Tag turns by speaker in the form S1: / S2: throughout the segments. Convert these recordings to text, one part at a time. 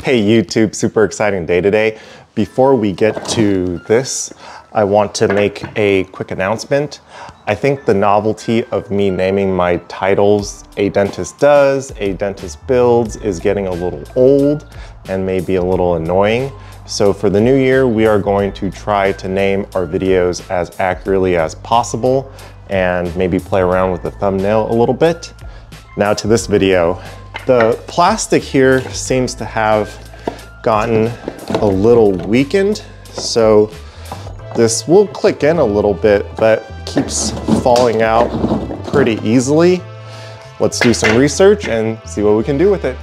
S1: Hey YouTube, super exciting day today. Before we get to this, I want to make a quick announcement. I think the novelty of me naming my titles A Dentist Does, A Dentist Builds is getting a little old and maybe a little annoying. So for the new year, we are going to try to name our videos as accurately as possible and maybe play around with the thumbnail a little bit. Now to this video. The plastic here seems to have gotten a little weakened, so this will click in a little bit, but keeps falling out pretty easily. Let's do some research and see what we can do with it.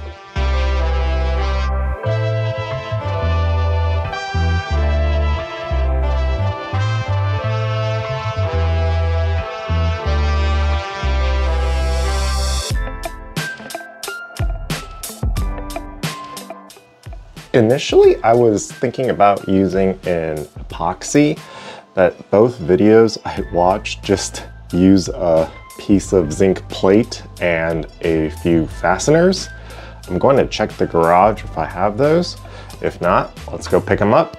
S1: Initially, I was thinking about using an epoxy, but both videos I watched just use a piece of zinc plate and a few fasteners. I'm going to check the garage if I have those. If not, let's go pick them up.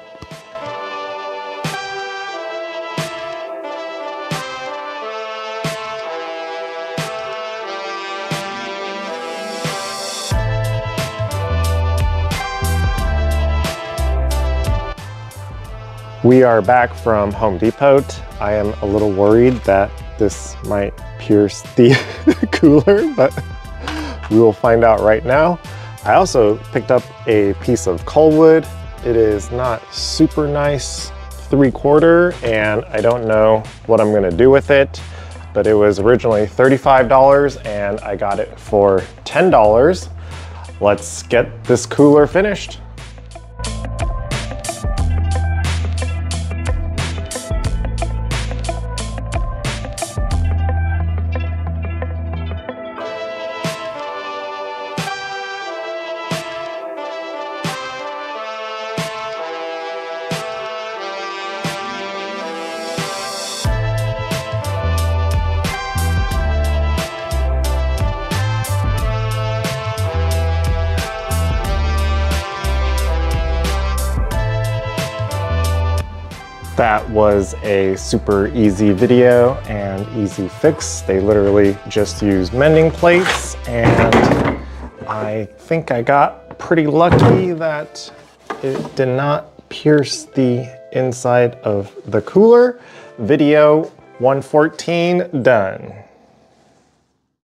S1: We are back from Home Depot. I am a little worried that this might pierce the cooler, but we will find out right now. I also picked up a piece of Coleman. It is not super nice 3/4, and I don't know what I'm gonna do with it, but it was originally $35 and I got it for $10. Let's get this cooler finished. That was a super easy video and easy fix. They literally just used mending plates, and I think I got pretty lucky that it did not pierce the inside of the cooler. Video 114 done.